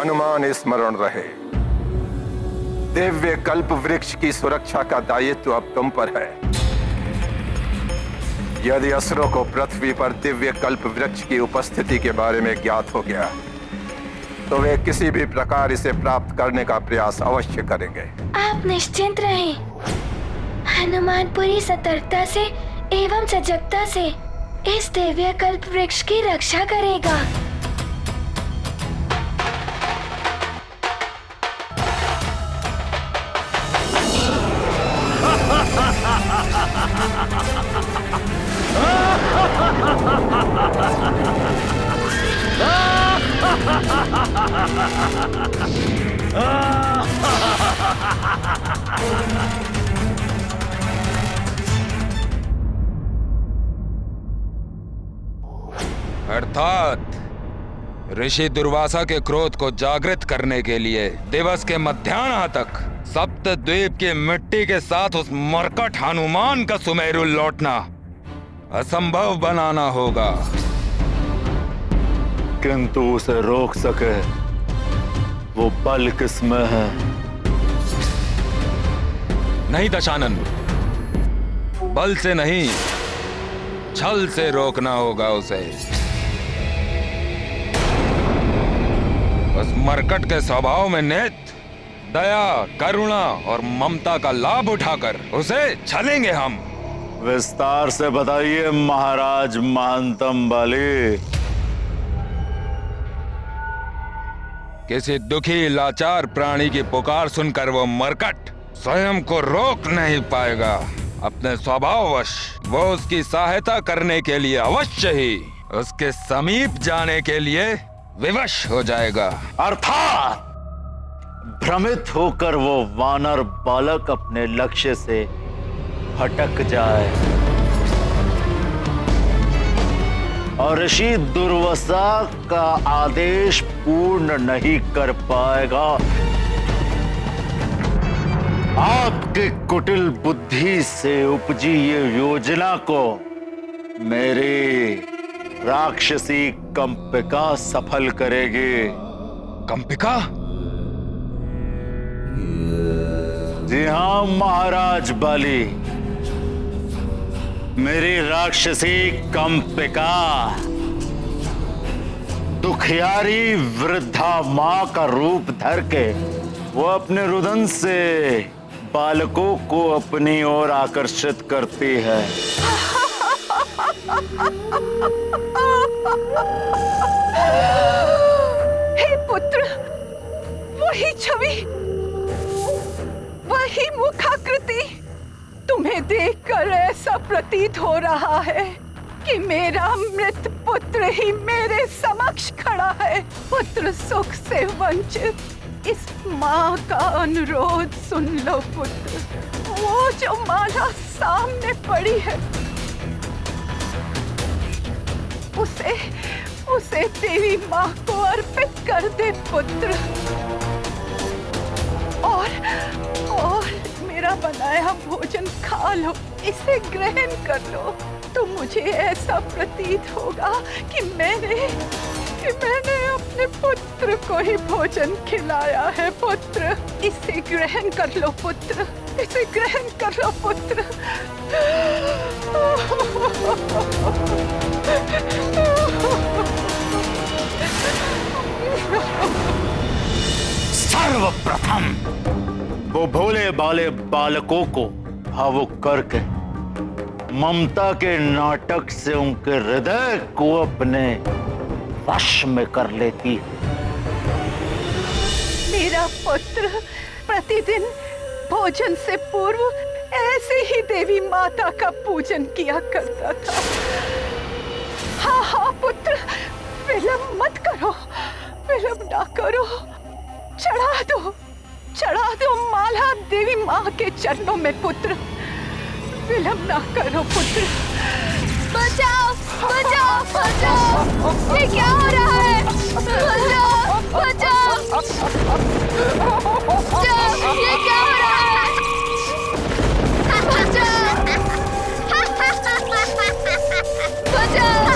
हनुमान स्मरण रहे, दिव्य कल्प वृक्ष की सुरक्षा का दायित्व अब तुम पर है। यदि असुरों को पृथ्वी पर दिव्य कल्प वृक्ष की उपस्थिति के बारे में ज्ञात हो गया तो वे किसी भी प्रकार इसे प्राप्त करने का प्रयास अवश्य करेंगे। आप निश्चिंत रहें। हनुमान पूरी सतर्कता से एवं सजगता से इस दिव्य कल्प वृक्ष की रक्षा करेगा। अर्थात ऋषि दुर्वासा के क्रोध को जागृत करने के लिए दिवस के मध्याह्न तक सप्तद्वीप की मिट्टी के साथ उस मरकट हनुमान का सुमेरु लौटना असंभव बनाना होगा। किंतु उसे रोक सके वो बल किसमें है? नहीं दशानन, बल से नहीं छल से रोकना होगा उसे। उस मरकट के स्वभाव में नेत दया, करुणा और ममता का लाभ उठाकर उसे छलेंगे हम। विस्तार से बताइए महाराज महानतम बाली। किसी दुखी लाचार प्राणी की पुकार सुनकर वो मरकट स्वयं को रोक नहीं पाएगा। अपने स्वभाववश वो उसकी सहायता करने के लिए अवश्य ही उसके समीप जाने के लिए विवश हो जाएगा। अर्थात भ्रमित होकर वो वानर बालक अपने लक्ष्य से भटक जाए और ऋषि दुर्वासा का आदेश पूर्ण नहीं कर पाएगा। आपकी कुटिल बुद्धि से उपजी ये योजना को मेरी राक्षसी कंपिका सफल करेगी। कंपिका? जी हाँ महाराज बाली, मेरी राक्षसी कंपिका दुखियारी वृद्धा मां का रूप धर के वो अपने रुदन से बालकों को अपनी ओर आकर्षित करती है। हे पुत्र, वही छवि, वही मुखाकृति। तुम्हें देखकर ऐसा प्रतीत हो रहा है कि मेरा मृत पुत्र ही मेरे समक्ष खड़ा है। पुत्र सुख से वंचित इस माँ का अनुरोध सुन लो पुत्र। वो जो माला सामने पड़ी है उसे देवी माँ को अर्पित कर दे पुत्र, और मेरा बनाया भोजन खा लो, इसे ग्रहण कर लो। तो मुझे ऐसा प्रतीत होगा कि मैंने अपने पुत्र को ही भोजन खिलाया है पुत्र। इसे ग्रहण कर लो पुत्र, इसे ग्रहण कर लो पुत्र। सर्वप्रथम वो भोले भाले बालकों को भावुक करके ममता के नाटक से उनके हृदय को अपने वश में कर लेती है। मेरा पुत्र प्रतिदिन भोजन से पूर्व ऐसे ही देवी माता का पूजन किया करता था। हाँ हाँ पुत्र, विलंब मत करो, विलंब ना करो। चढ़ा दो माला देवी माँ के चरणों में पुत्र। विलंब ना करो पुत्र। बचाओ बचाओ बचाओ, ये क्या हो रहा है? बचाओ बचाओ, ये क्या हो रहा है? बचाओ बचाओ,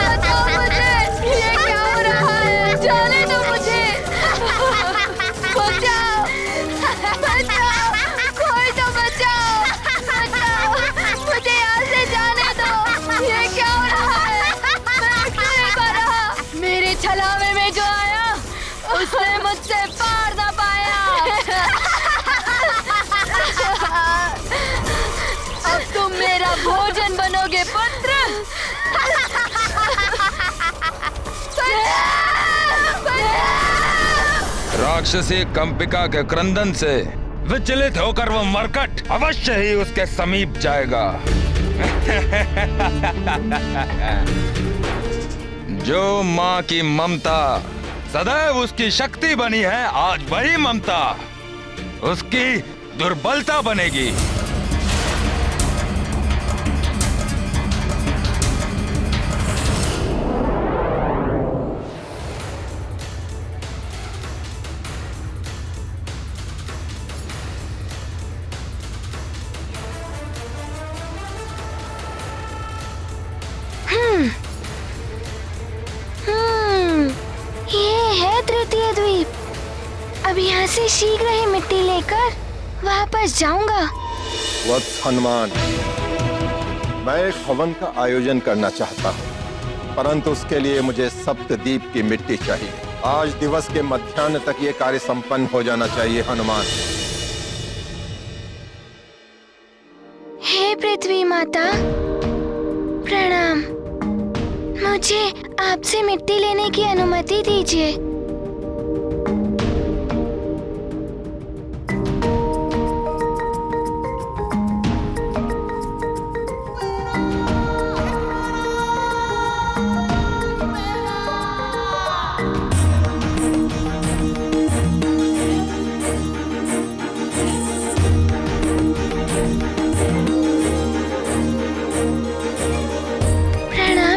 बचाओ मुझे, ये क्या हो रहा है? जाने दो मुझे। उसने मुझसे पार ना पाया। अब तुम मेरा भोजन बनोगे पुत्र। राक्षसी कंपिका के क्रंदन से विचलित होकर वो मरकट अवश्य ही उसके समीप जाएगा। जो माँ की ममता सदैव उसकी शक्ति बनी है, आज वही ममता उसकी दुर्बलता बनेगी। ये है तृतीय द्वीप। अब यहाँ से शीघ्र ही मिट्टी लेकर वापस जाऊंगा। वत्स हनुमान, मैं एक हवन का आयोजन करना चाहता हूँ, परंतु उसके लिए मुझे सप्तद्वीप की मिट्टी चाहिए। आज दिवस के मध्याह्न तक ये कार्य संपन्न हो जाना चाहिए हनुमान। हे पृथ्वी माता, प्रणाम। मुझे आपसे मिट्टी लेने की अनुमति दीजिए।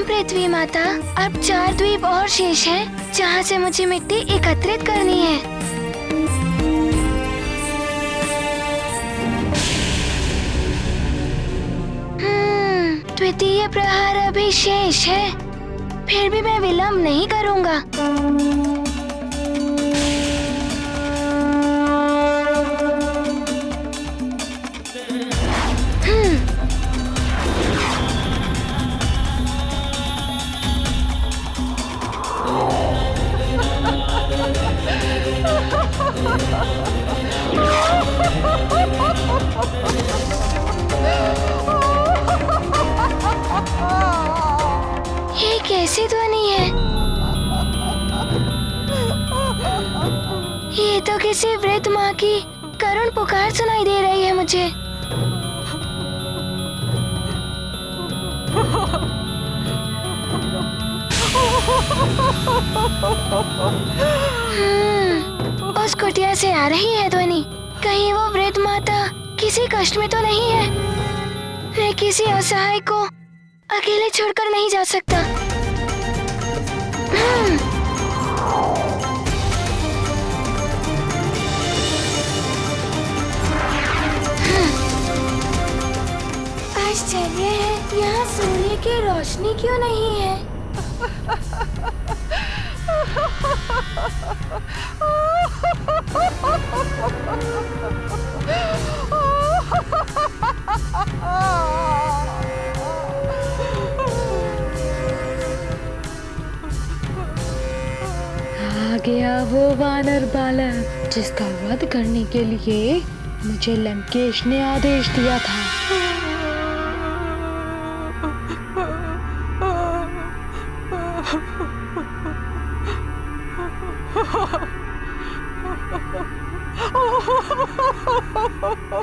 पृथ्वी माता, अब 4 द्वीप और शेष हैं, जहाँ से मुझे मिट्टी एकत्रित करनी है। द्वितीय प्रहार अभी शेष है, फिर भी मैं विलंब नहीं करूँगा। ये कैसी ध्वनि है? ये तो किसी वृद्ध माँ की करुण पुकार सुनाई दे रही है मुझे। उस कुटिया से आ रही है ध्वनि। कहीं वो वृद्ध माता किसी कष्ट में तो नहीं है? मैं किसी असहाय को अकेले छोड़कर नहीं जा सकता। आश्चर्य है, यहाँ सूर्य की रोशनी क्यों नहीं है? आ गया वो वानर बालक जिसका वध करने के लिए मुझे लंकेश ने आदेश दिया था।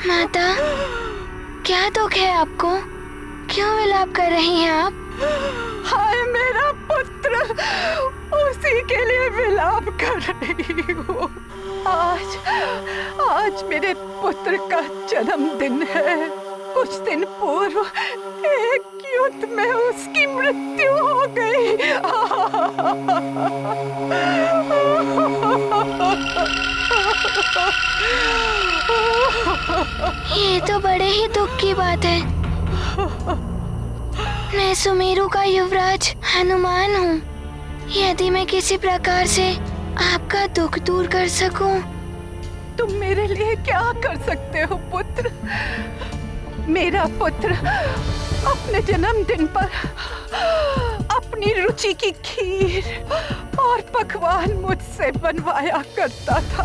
माता, क्या दुख है आपको? क्यों विलाप कर रही हैं आप? हाय मेरा पुत्र, उसी के लिए विलाप कर रही हूँ। आज मेरे पुत्र का जन्मदिन है। कुछ दिन पूर्व एक युद्ध में उसकी मृत्यु हो गई। ये तो बड़े ही दुख की बात है। मैं सुमेरु का युवराज हनुमान हूँ। यदि मैं किसी प्रकार से आपका दुख दूर कर सकूं। तुम मेरे लिए क्या कर सकते हो पुत्र? मेरा पुत्र अपने जन्मदिन पर अपनी रुचि की खीर और पकवान मुझसे से बनवाया करता था।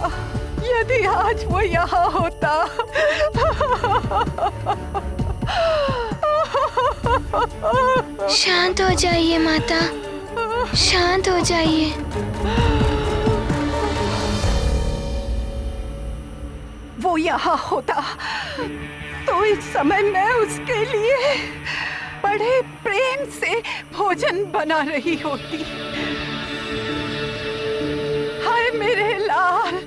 यदि आज वो यहाँ होता। शांत हो जाइए माता, शांत हो जाइए। वो यहाँ होता तो इस समय मैं उसके लिए बड़े प्रेम से भोजन बना रही होती। हाय मेरे लाल,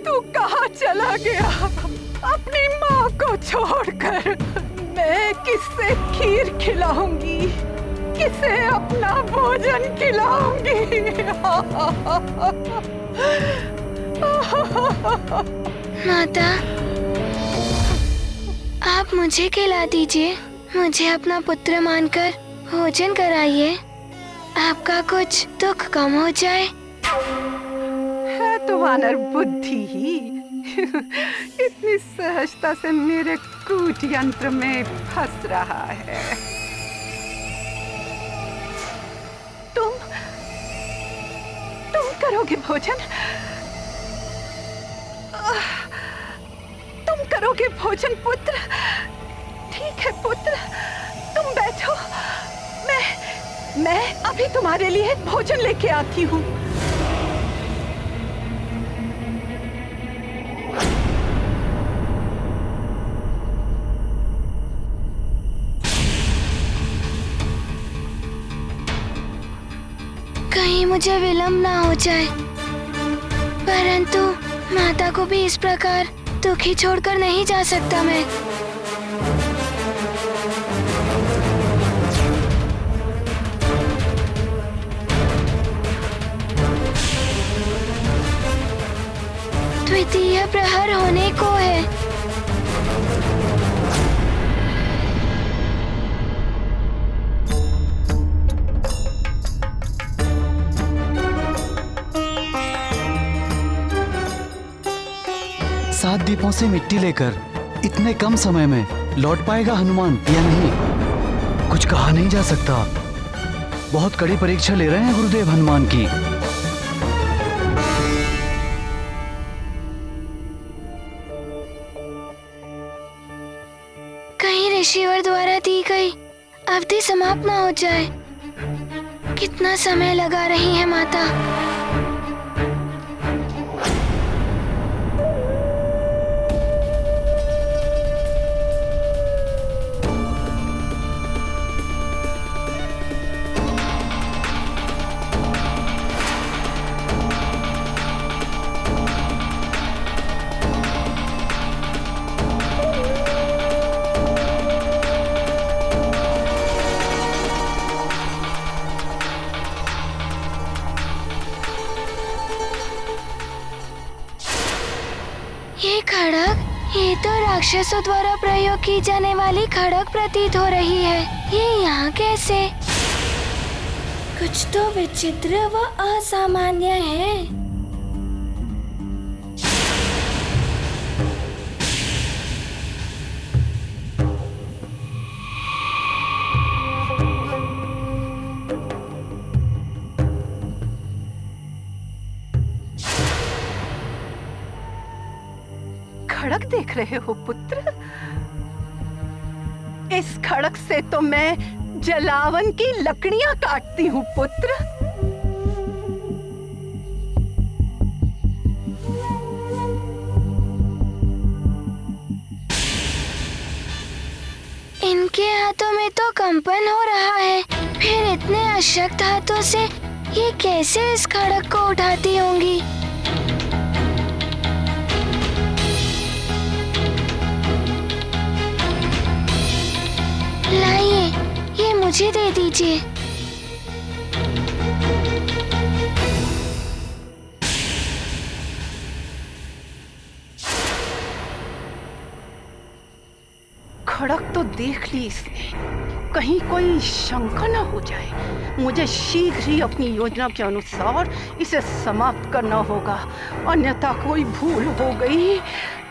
तू कहाँ चला गया अपनी माँ को छोड़कर? मैं किससे खीर खिलाऊंगी, किसे अपना भोजन खिलाऊंगी? माता, आप मुझे खिला दीजिए, मुझे अपना पुत्र मानकर भोजन कराइए, आपका कुछ दुख कम हो जाए। है तो वानर बुद्धि ही। इतनी सहजता से मेरे कूट यंत्र में फंस रहा है। तुम करोगे भोजन? तुम करोगे भोजन पुत्र? ठीक है पुत्र, तुम बैठो, मैं अभी तुम्हारे लिए भोजन लेके आती हूँ। कहीं मुझे विलंब ना हो जाए, परंतु माता को भी इस प्रकार दुखी छोड़कर नहीं जा सकता मैं। द्वितीय प्रहर होने को है। सात दीपों से मिट्टी लेकर इतने कम समय में लौट पाएगा हनुमान या नहीं, कुछ कहा नहीं जा सकता। बहुत कड़ी परीक्षा ले रहे हैं गुरुदेव हनुमान की। कहीं ऋषिवर द्वारा दी गई अवधि समाप्त ना हो जाए। कितना समय लगा रही है माता। ये खड़ग, ये तो राक्षसों द्वारा प्रयोग की जाने वाली खड़ग प्रतीत हो रही है। ये यहाँ कैसे? कुछ तो विचित्र व असामान्य है। खड़ग देख रहे हो पुत्र? इस खड़ग से तो मैं जलावन की लकड़ियां काटती हूँ पुत्र। इनके हाथों में तो कंपन हो रहा है, फिर इतने अशक्त हाथों से ये कैसे इस खड़ग को उठाती होंगी? लाइए, ये मुझे दे दीजिए। खड़ग तो देख ली इसने, कहीं कोई शंका न हो जाए। मुझे शीघ्र ही अपनी योजना के अनुसार इसे समाप्त करना होगा, अन्यथा कोई भूल हो गई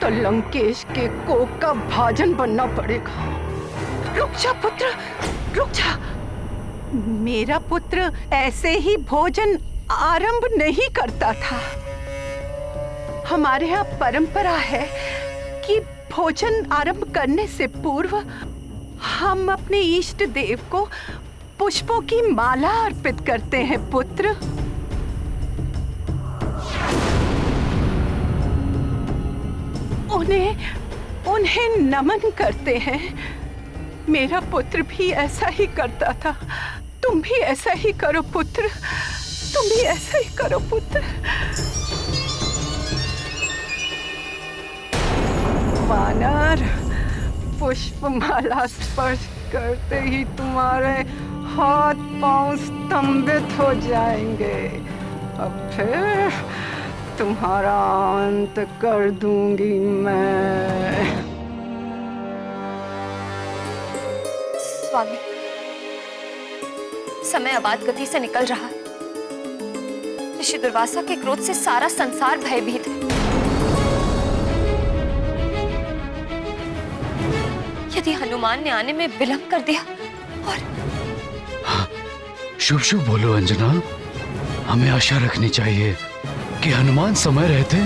तो लंकेश के कोप का भाजन बनना पड़ेगा। रुक जा पुत्र, रुक जा। मेरा पुत्र ऐसे ही भोजन आरंभ नहीं करता था। हमारे यहाँ परंपरा है कि भोजन आरंभ करने से पूर्व हम अपने इष्ट देव को पुष्पों की माला अर्पित करते हैं पुत्र। उन्हें नमन करते हैं। मेरा पुत्र भी ऐसा ही करता था। तुम भी ऐसा ही करो पुत्र, तुम भी ऐसा ही करो पुत्र। वानर, पुष्पमाला स्पर्श करते ही तुम्हारे हाथ पांव स्तंभित हो जाएंगे। अब फिर तुम्हारा अंत कर दूंगी मैं। स्वामी, समय अबाध गति से निकल रहा है। ऋषि दुर्वासा के क्रोध से सारा संसार भयभीत है। यदि हनुमान ने आने में विलंब कर दिया और शुभ शुभ बोलो अंजना। हमें आशा रखनी चाहिए कि हनुमान समय रहते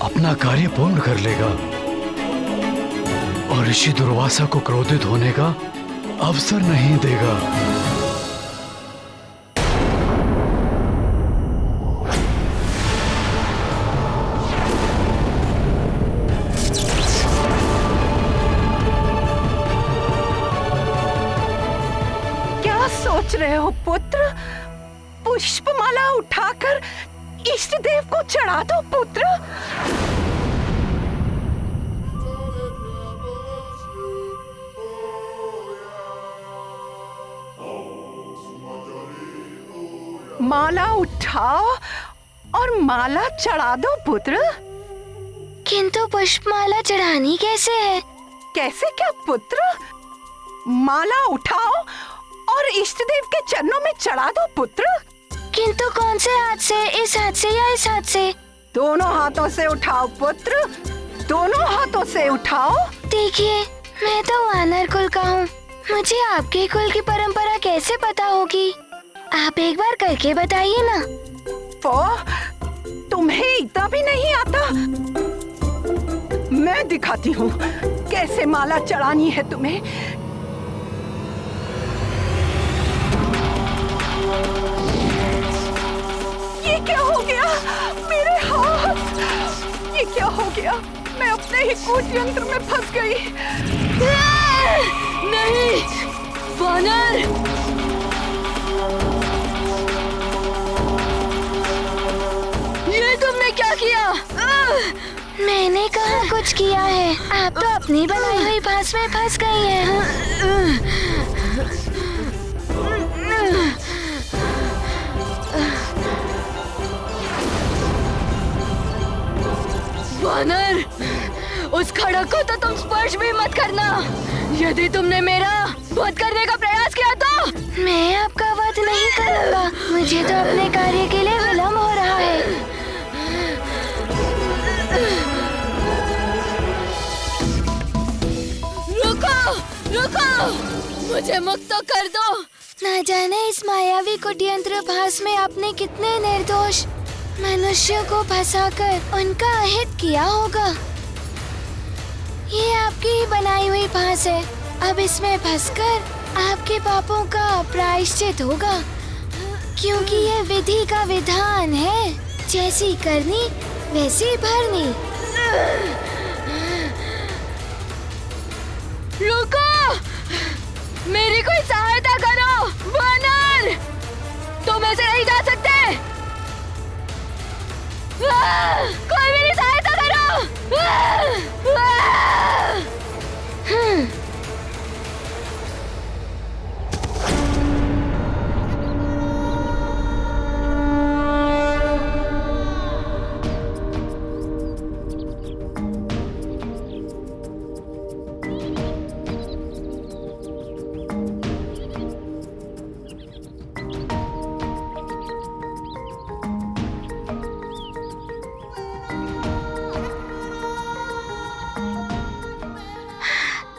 अपना कार्य पूर्ण कर लेगा और ऋषि दुर्वासा को क्रोधित होने का अवसर नहीं देगा। क्या सोच रहे हो पुत्र? पुष्पमाला उठाकर इष्ट देव को चढ़ा दो पुत्र। माला उठाओ और माला चढ़ा दो पुत्र। किंतु पुष्पमाला चढ़ानी कैसे है? कैसे क्या पुत्र? माला उठाओ और इष्ट देव के चरणों में चढ़ा दो पुत्र। किंतु कौन से हाथ से? इस हाथ से या इस हाथ से? दोनों हाथों से उठाओ पुत्र, दोनों हाथों से उठाओ। देखिए, मैं तो वानर कुल का हूँ। मुझे आपके कुल की परंपरा कैसे पता होगी? आप एक बार करके बताइए ना। तुम्हें इतना भी नहीं आता? मैं दिखाती हूँ कैसे माला चढ़ानी है तुम्हें। ये क्या हो गया? मेरे हाथ! ये क्या हो गया? मैं अपने ही कूट यंत्र में फंस गई। नहीं वानर, ये तुमने क्या किया? मैंने कहा कुछ किया है। आप तो अपनी बनाई हुई फांस में फंस गई हैं। वानर, उस खड़क को तो तुम स्पर्श भी मत करना। यदि तुमने मेरा वध करने का प्रयास किया तो मैं आपका वध नहीं करूंगा। मुझे तो अपने कार्य के लिए विलंब हो रहा है। रुको, रुको, मुझे मुक्त तो कर दो। न जाने इस मायावी कुटयंत्र भास में आपने कितने निर्दोष मनुष्यों को फंसाकर उनका अहित किया होगा। ये आपकी ही बनाई हुई फांस है। अब इसमें फंसकर आपके पापों का प्रायश्चित होगा, क्योंकि ये विधि का विधान है। जैसी करनी वैसी भरनी। रुको, मेरी कोई सहायता करो। वानर, तुम ऐसे नहीं जा सकते। कोई मेरी सहायता करो।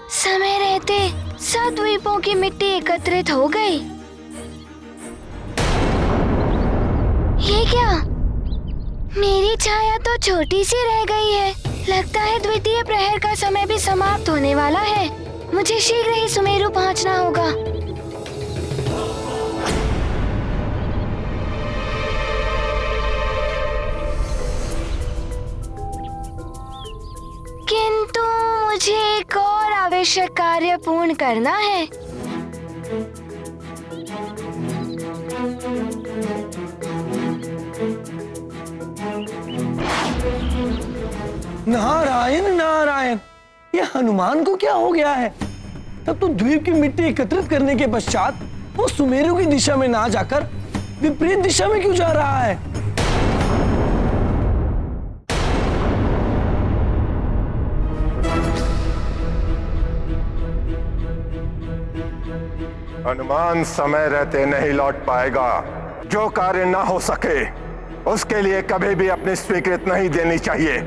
समय रहते सब द्वीपों की मिट्टी एकत्रित हो गई। क्या? मेरी छाया तो छोटी सी रह गई है। लगता है द्वितीय प्रहर का समय भी समाप्त होने वाला है। मुझे शीघ्र ही सुमेरु पहुंचना होगा। किंतु मुझे एक और आवश्यक कार्य पूर्ण करना है। नारायण नारायण, ये हनुमान को क्या हो गया है? तब तो द्वीप की मिट्टी एकत्रित करने के पश्चात वो सुमेरु की दिशा में ना जाकर विपरीत दिशा में क्यों जा रहा है? हनुमान समय रहते नहीं लौट पाएगा। जो कार्य ना हो सके उसके लिए कभी भी अपनी स्वीकृत नहीं देनी चाहिए।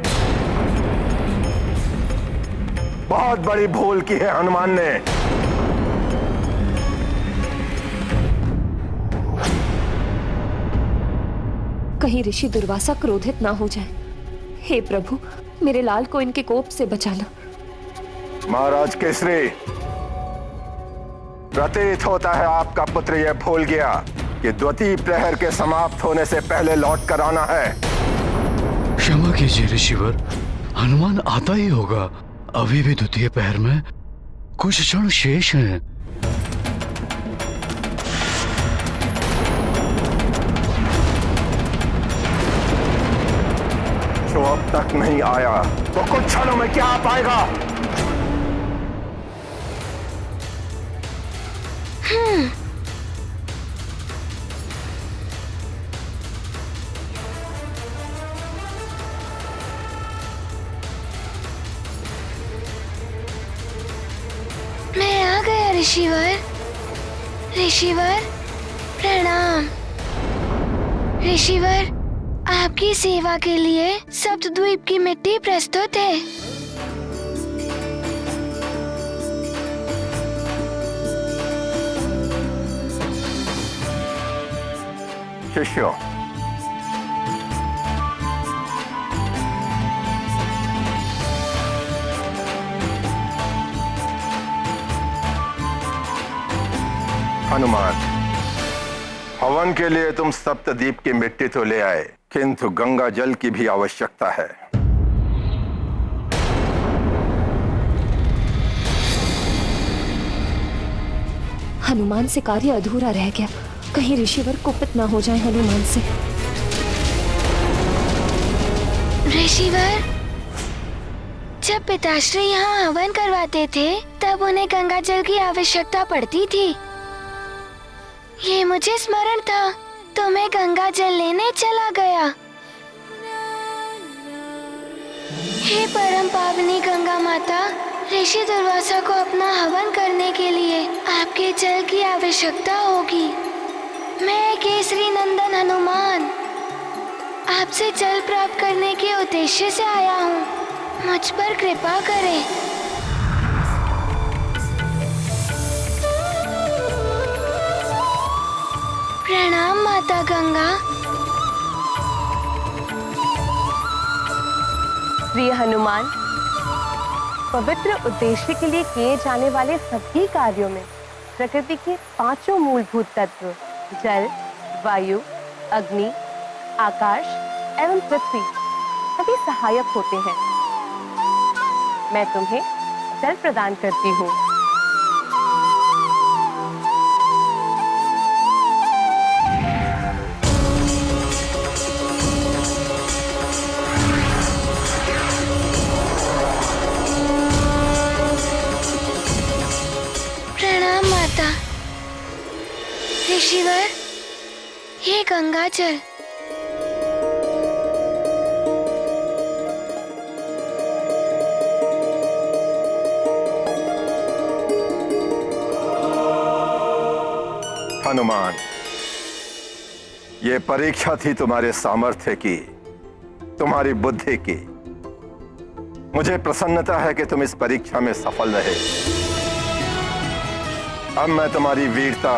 बहुत बड़ी भूल की है हनुमान ने। कहीं ऋषि दुर्वासा क्रोधित ना हो जाए। हे प्रभु, मेरे लाल को इनके कोप से बचाना। महाराज केसरी, प्रतीत होता है आपका पुत्र यह भूल गया कि द्वितीय प्रहर के समाप्त होने से पहले लौट कर आना है। क्षमा कीजिए ऋषिवर, हनुमान आता ही होगा। अभी भी द्वितीय प्रहर में कुछ क्षण शेष हैं। जो अब तक नहीं आया तो कुछ क्षणों में क्या आ पाएगा? मैं आ गया ऋषिवर। ऋषिवर प्रणाम। ऋषिवर, आपकी सेवा के लिए सप्तद्वीप की मिट्टी प्रस्तुत है। शिष्यों, हनुमान, हवन के लिए तुम सप्तद्वीप की मिट्टी तो ले आए, किंतु गंगा जल की भी आवश्यकता है। हनुमान से कार्य अधूरा रह गया। कहीं ऋषिवर कुपित ना हो जाए हनुमान से। ऋषिवर, जब पिताश्री यहाँ हवन करवाते थे तब उन्हें गंगा जल की आवश्यकता पड़ती थी। ये मुझे स्मरण था तो मैं गंगा जल लेने चला गया। हे परम पावनी गंगा माता, ऋषि दुर्वासा को अपना हवन करने के लिए आपके जल की आवश्यकता होगी। मैं केसरी नंदन हनुमान आपसे जल प्राप्त करने के उद्देश्य से आया हूँ। मुझ पर कृपा करें। प्रणाम माता गंगा। प्रिय हनुमान, पवित्र उद्देश्य के लिए किए जाने वाले सभी कार्यों में प्रकृति के पांचों मूलभूत तत्व जल, वायु, अग्नि, आकाश एवं पृथ्वी सभी सहायक होते हैं। मैं तुम्हें जल प्रदान करती हूँ। प्रणाम माता। ऋषिवर, ये गंगा जल। हनुमान, ये परीक्षा थी तुम्हारे सामर्थ्य की, तुम्हारी बुद्धि की। मुझे प्रसन्नता है कि तुम इस परीक्षा में सफल रहे। अब मैं तुम्हारी वीरता,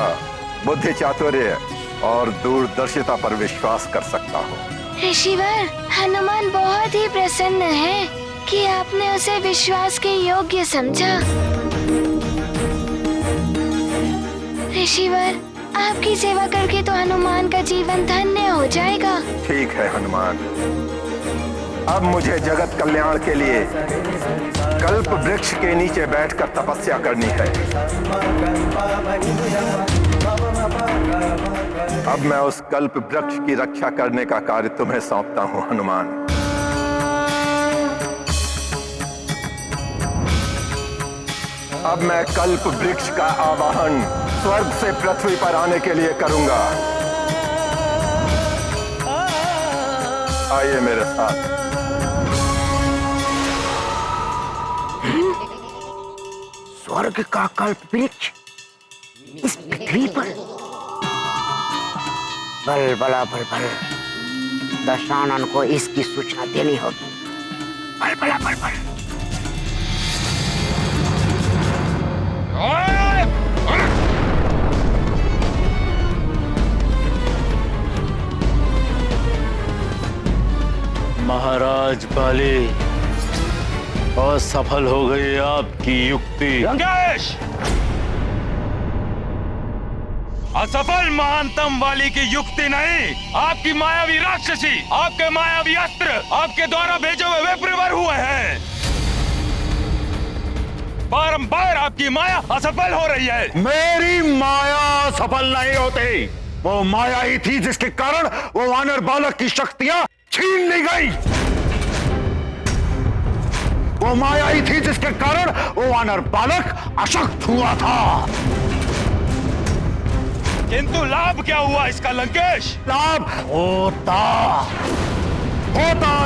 बुद्धि, चातुर्य और दूरदर्शिता पर विश्वास कर सकता हूँ। ऋषिवर, हनुमान बहुत ही प्रसन्न है कि आपने उसे विश्वास के योग्य समझा। ऋषिवर, आपकी सेवा करके तो हनुमान का जीवन धन्य हो जाएगा। ठीक है हनुमान, अब मुझे जगत कल्याण के लिए कल्प वृक्ष के नीचे बैठकर तपस्या करनी है। अब मैं उस कल्प वृक्ष की रक्षा करने का कार्य तुम्हें सौंपता हूँ हनुमान। अब मैं कल्प वृक्ष का आवाहन स्वर्ग से पृथ्वी पर आने के लिए करूंगा। आइए मेरे साथ। स्वर्ग का कल्प वृक्ष इस पृथ्वी पर? बल बला बल बल, दशानन को इसकी सूचना देनी होगी। बल बला बल बल। महाराज बाली, असफल हो गई आपकी युक्ति। लंकेश! असफल महानतम वाली की युक्ति नहीं, आपकी मायावी राक्षसी, आपके मायावी अस्त्र आपके द्वारा भेजे हुए विप्रवर हुए हैं। बारंबार आपकी माया असफल हो रही है। मेरी माया सफल नहीं होती। वो माया ही थी जिसके कारण वो वानर बालक की शक्तियां छीन ली गई। वो माया ही थी जिसके कारण वो वानर बालक अशक्त हुआ था। किंतु लाभ क्या हुआ इसका लंकेश? लाभ होता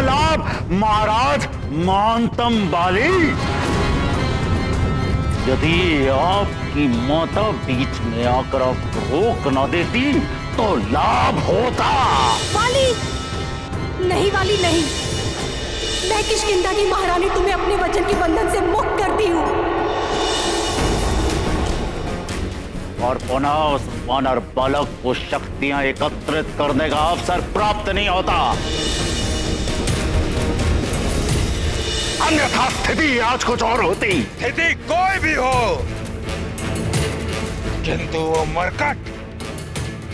लाभ महाराज महानतम बाली। यदि आपकी माता बीच में आकर आपको रोक न देती तो लाभ होता। वाली नहीं, वाली नहीं, मैं किष्किंधा की महारानी तुम्हें अपने वचन के बंधन से मुक्त करती हूँ। और पुनः उस वानर बालक को शक्तियां एकत्रित करने का अवसर प्राप्त नहीं होता। अन्यथा स्थिति आज कुछ और होती। स्थिति कोई भी हो, किंतु वो मरकट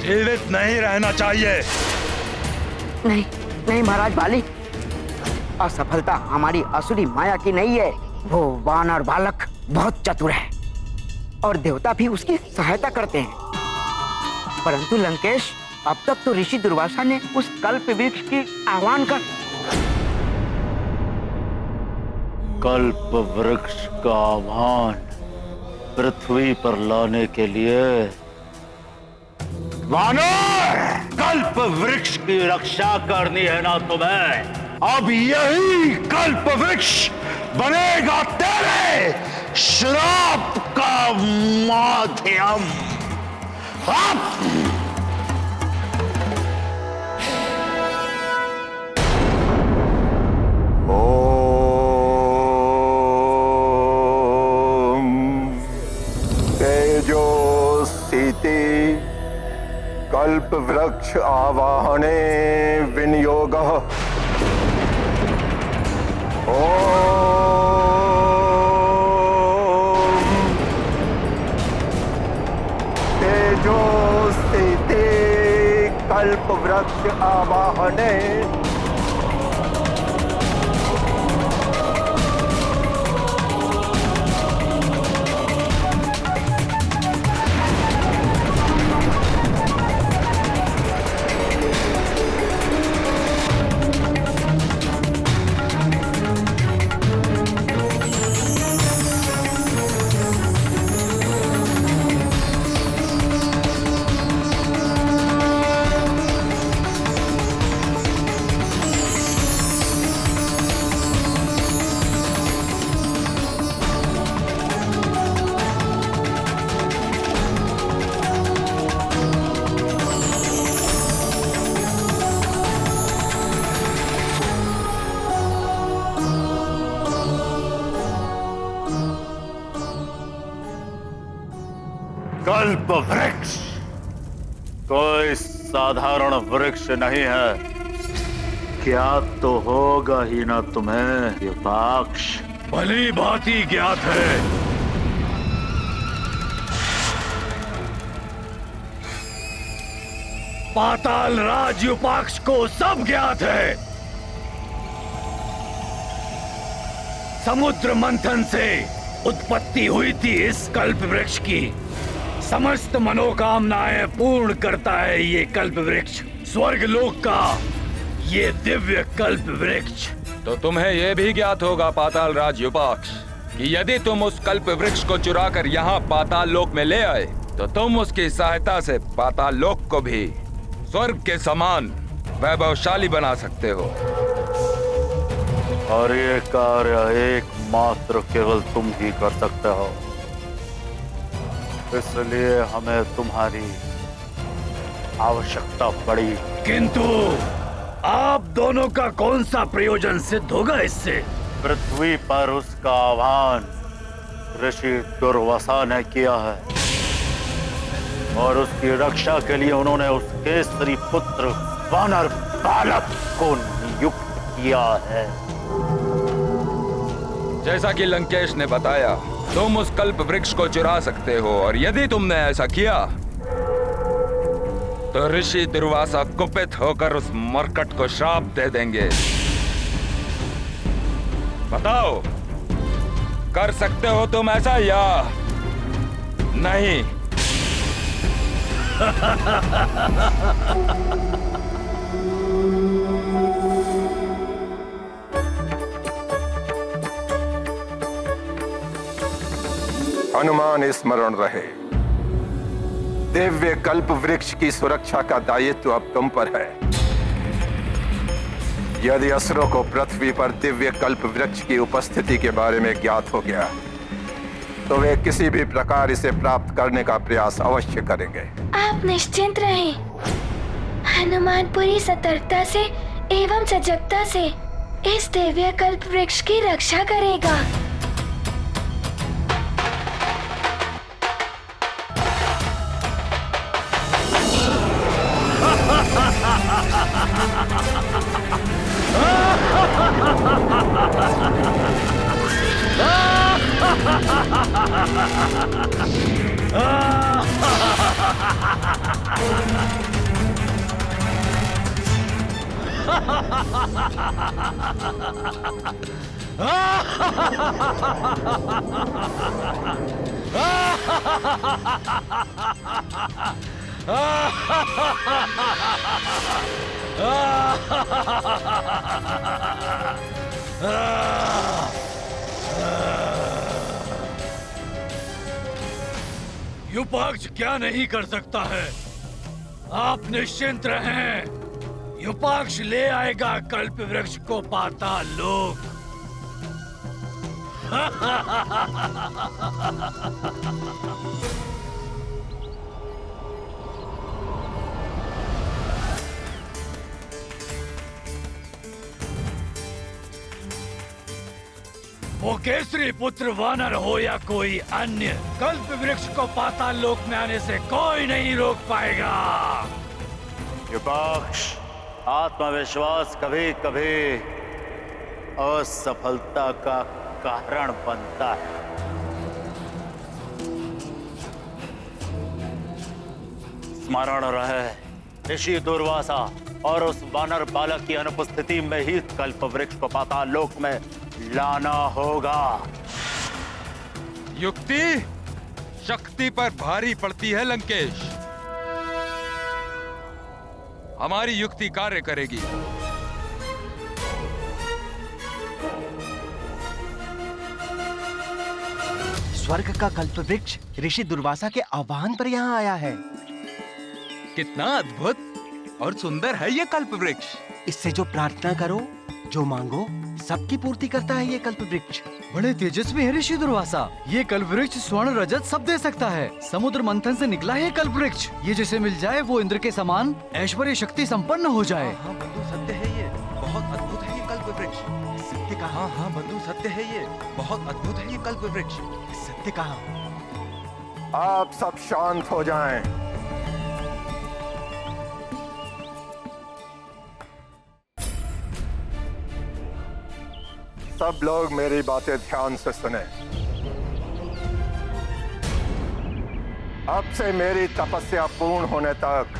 जीवित नहीं रहना चाहिए। नहीं नहीं महाराज बाली, असफलता हमारी असुरी माया की नहीं है। वो वानर बालक बहुत चतुर है और देवता भी उसकी सहायता करते हैं। परंतु लंकेश, अब तक तो ऋषि दुर्वासा ने उस कल्प वृक्ष की आह्वान कर। कल्प वृक्ष का आह्वान पृथ्वी पर लाने के लिए वानर, कल्प वृक्ष की रक्षा करनी है ना तुम्हें? अब यही कल्प वृक्ष बनेगा तेरे श्राप का माध्यम। तेजो सीते कल्प वृक्ष आवाहने विनियोगः। तेजो स्थिते कल्प वृक्ष आवाहने। कल्प वृक्ष को इस साधारण वृक्ष नहीं है। क्या तो होगा ही ना तुम्हें युपाक्ष? भली भांति ज्ञात है। पाताल राज युपाक्ष को सब ज्ञात है। समुद्र मंथन से उत्पत्ति हुई थी इस कल्प वृक्ष की। समस्त मनोकामनाएं पूर्ण करता है ये कल्प वृक्ष, स्वर्ग लोक का ये दिव्य कल्प वृक्ष। तो तुम्हें यह भी ज्ञात होगा पाताल राज युपाक्ष कि यदि तुम उस कल्प वृक्ष को चुराकर यहाँ पाताल लोक में ले आए तो तुम उसकी सहायता से पाताल लोक को भी स्वर्ग के समान वैभवशाली बना सकते हो। और ये कार्य एकमात्र केवल तुम ही कर सकते हो, इसलिए हमें तुम्हारी आवश्यकता पड़ी। किंतु आप दोनों का कौन सा प्रयोजन सिद्ध होगा इससे? पृथ्वी पर उसका आह्वान ऋषि दुर्वासा ने किया है और उसकी रक्षा के लिए उन्होंने उस केसरी पुत्र वानर बालक को नियुक्त किया है। जैसा कि लंकेश ने बताया, तुम उस कल्प वृक्ष को चुरा सकते हो और यदि तुमने ऐसा किया तो ऋषि दुर्वासा कुपित होकर उस मरकट को श्राप दे देंगे। बताओ, कर सकते हो तुम ऐसा या नहीं? हनुमान स्मरण रहे, दिव्य कल्प वृक्ष की सुरक्षा का दायित्व अब तुम पर है। यदि असुरों को पृथ्वी पर दिव्य कल्प वृक्ष की उपस्थिति के बारे में ज्ञात हो गया तो वे किसी भी प्रकार इसे प्राप्त करने का प्रयास अवश्य करेंगे। आप निश्चिंत रहें, हनुमान पूरी सतर्कता से एवं सजगता से इस दिव्य कल्प वृक्ष की रक्षा करेगा। युपाक्ष क्या नहीं कर सकता है। आप निश्चिंत रहें, युपाक्ष ले आएगा कल्प वृक्ष को पाताल लोक। वो केसरी पुत्र वानर हो या कोई अन्य, कल्प वृक्ष को पाताल लोक में आने से कोई नहीं रोक पाएगा। युपाक्ष, आत्मविश्वास कभी कभी असफलता का कारण बनता है। स्मरण रहे, ऋषि दुर्वासा और उस वानर बालक की अनुपस्थिति में ही कल्प वृक्ष को पाताल लोक में लाना होगा। युक्ति शक्ति पर भारी पड़ती है लंकेश। हमारी युक्ति कार्य करेगी। स्वर्ग का कल्प वृक्ष ऋषि दुर्वासा के आह्वान पर यहाँ आया है। कितना अद्भुत और सुंदर है ये कल्प वृक्ष। इससे जो प्रार्थना करो, जो मांगो, सबकी पूर्ति करता है ये कल्प वृक्ष। बड़े तेजस्वी है ऋषि दुर्वासा। ये कल्प वृक्ष स्वर्ण रजत सब दे सकता है। समुद्र मंथन से निकला है ये कल्प वृक्ष। ये जिसे मिल जाए वो इंद्र के समान ऐश्वर्य शक्ति संपन्न हो जाए। हाँ बंधु, सत्य है ये, बहुत अद्भुत है ये कल्प वृक्ष। सत्य कहा? हाँ बंधु, सत्य है ये, बहुत अद्भुत है ये कल्प वृक्ष। सत्य कहा? आप सब शांत हो जाएं। सब लोग मेरी बातें ध्यान से सुने। अब से मेरी तपस्या पूर्ण होने तक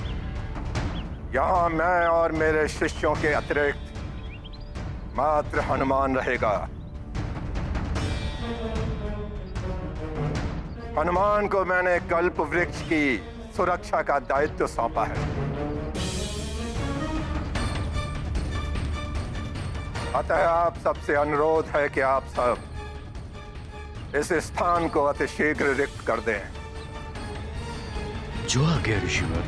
यहाँ मैं और मेरे शिष्यों के अतिरिक्त मात्र हनुमान रहेगा। हनुमान को मैंने कल्प वृक्ष की सुरक्षा का दायित्व सौंपा है। अतः आप सबसे अनुरोध है कि आप सब इस स्थान को अतिशीघ्र रिक्त कर दें। जो आज्ञा ऋषिवर।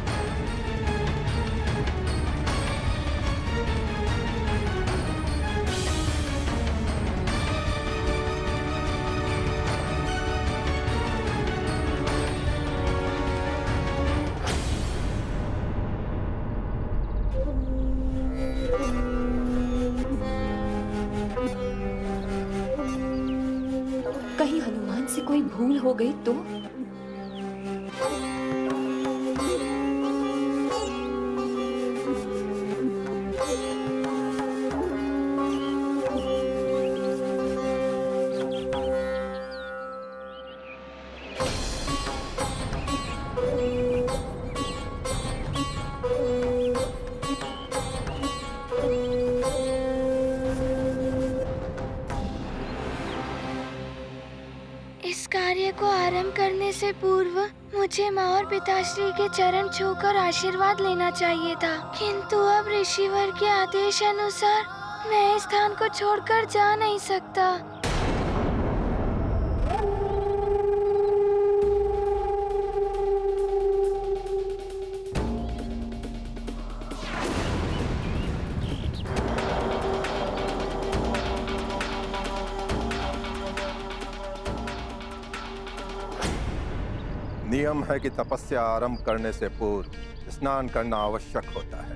कहीं हनुमान से कोई भूल हो गई तो? इस कार्य को आरंभ करने से पूर्व मुझे माँ और पिताश्री के चरण छूकर आशीर्वाद लेना चाहिए था, किंतु अब ऋषिवर के आदेश अनुसार मैं इस स्थान को छोड़कर जा नहीं सकता। नियम है कि तपस्या आरंभ करने से पूर्व स्नान करना आवश्यक होता है।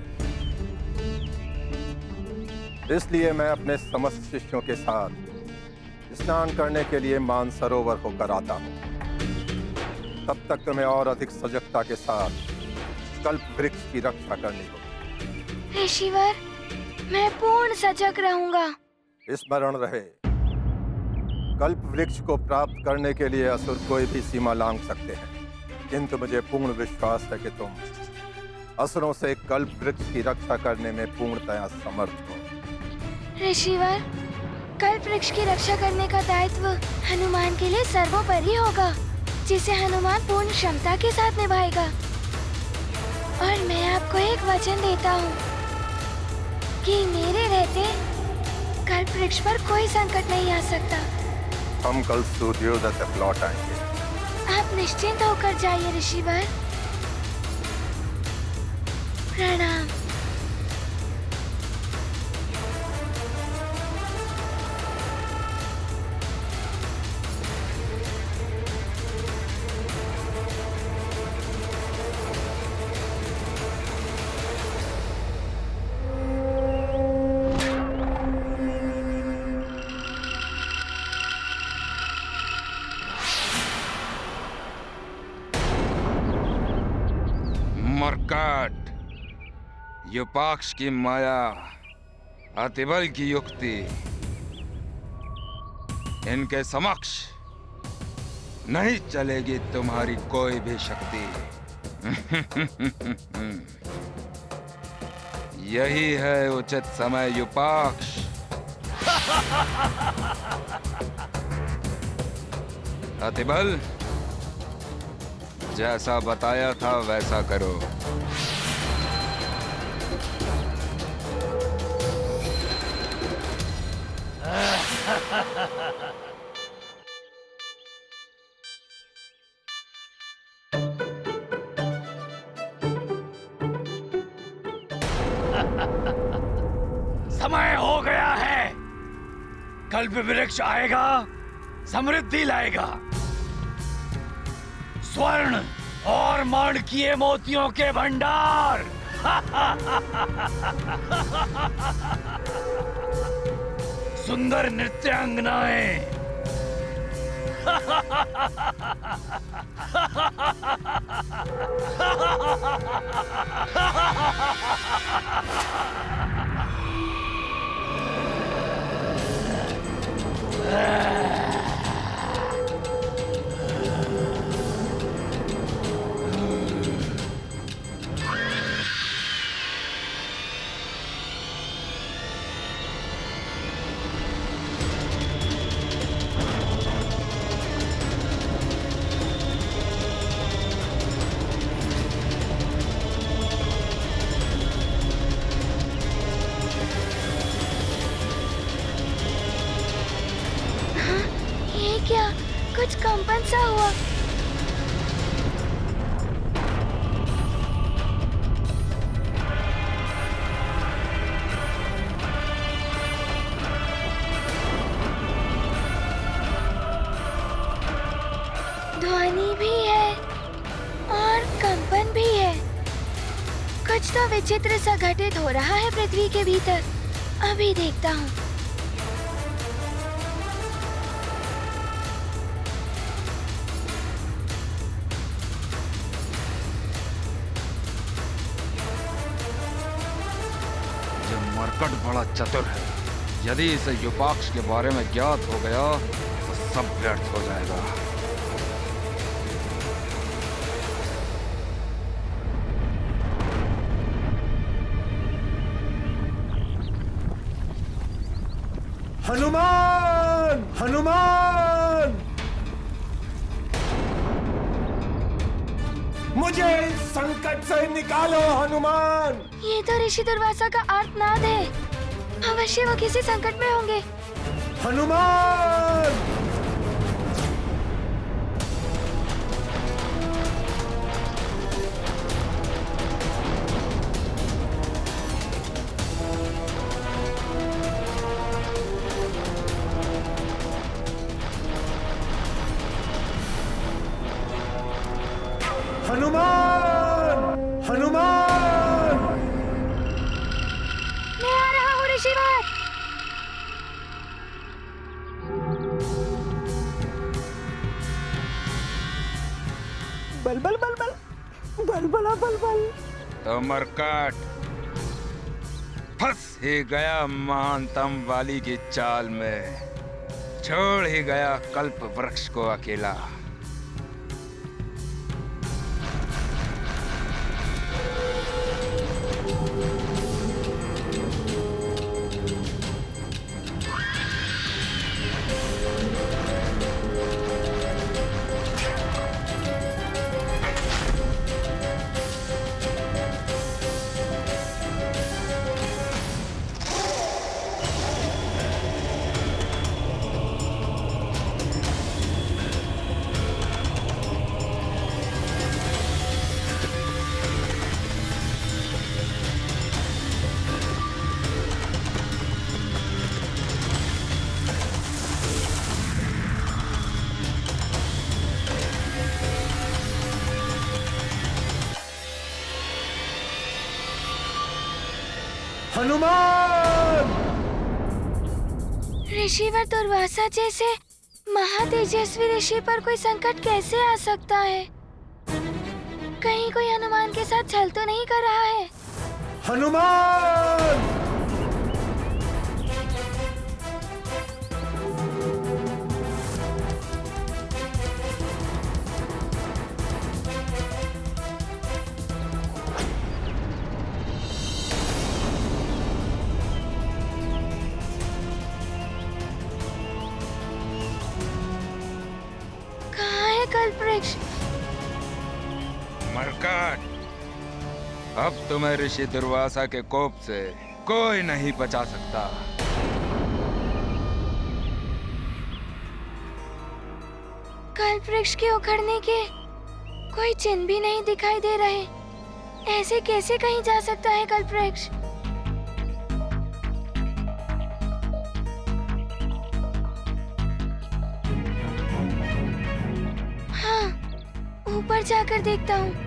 इसलिए मैं अपने समस्त शिष्यों के साथ स्नान करने के लिए मानसरोवर होकर आता हूँ। तब तक तुम्हें और अधिक सजगता के साथ कल्प वृक्ष की रक्षा करनी होगी। ऋषिवर, मैं पूर्ण सजग रहूंगा। स्मरण रहे, कल्प वृक्ष को प्राप्त करने के लिए असुर कोई भी सीमा लांघ सकते हैं, किंतु मुझे पूर्ण विश्वास है कि तुम असुरों से कल्प वृक्ष की रक्षा करने में पूर्णतया समर्थ हो। ऋषिवर, कल्प वृक्ष की रक्षा करने का दायित्व हनुमान के लिए सर्वोपरि होगा, जिसे हनुमान पूर्ण क्षमता के साथ निभाएगा। और मैं आपको एक वचन देता हूँ कि मेरे रहते कल्प वृक्ष पर कोई संकट नहीं आ सकता। हम कल सूर्योदय तक लौट आएंगे। आप निश्चिंत होकर जाइए ऋषिवर। प्रणाम। मरकट, युपाक्ष की माया, अतिबल की युक्ति, इनके समक्ष नहीं चलेगी तुम्हारी कोई भी शक्ति। यही है उचित समय युपाक्ष। अतिबल, जैसा बताया था वैसा करो। समय हो गया है। कल्प वृक्ष आएगा, समृद्धि लाएगा। स्वर्ण और माणिक्य मोतियों के भंडार। सुंदर नृत्यांगनाएं। क्या? कुछ कंपन सा हुआ। ध्वनि भी है और कंपन भी है। कुछ तो विचित्र सा घटित हो रहा है पृथ्वी के भीतर। अभी देखता हूँ। ये मरकट बड़ा चतुर है। यदि इसे युपाक्ष के बारे में ज्ञात हो गया तो सब व्यर्थ हो जाएगा। हनुमान! हनुमान! मुझे इस संकट से निकालो हनुमान! ये तो ऋषि दुर्वासा का आर्तनाद है। अवश्य वो किसी संकट में होंगे। हनुमान! हनुमान! हनुमान! मैं आ रहा हूँ ऋषिवर। बल बल बल बल बल बला बल बल। तो मरकट फंस ही गया महानतम वाली की चाल में। छोड़ ही गया कल्प वृक्ष को अकेला। हनुमान! ऋषिवर दुर्वासा जैसे महातेजस्वी ऋषि पर कोई संकट कैसे आ सकता है? कहीं कोई हनुमान के साथ छल तो नहीं कर रहा है? हनुमान! कल्पवृक्ष। मरकट, अब तुम्हें ऋषि दुर्वासा के कोप से कोई नहीं बचा सकता। कल्पवृक्ष के उखड़ने के कोई चिन्ह भी नहीं दिखाई दे रहे। ऐसे कैसे कहीं जा सकता है कल्पवृक्ष? ऊपर जाकर देखता हूँ।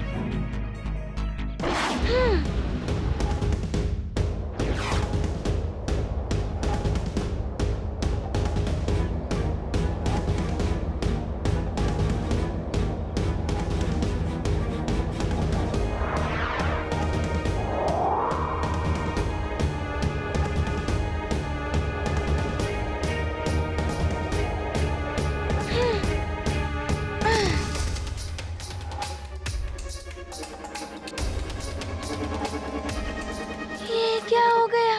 क्या हो गया?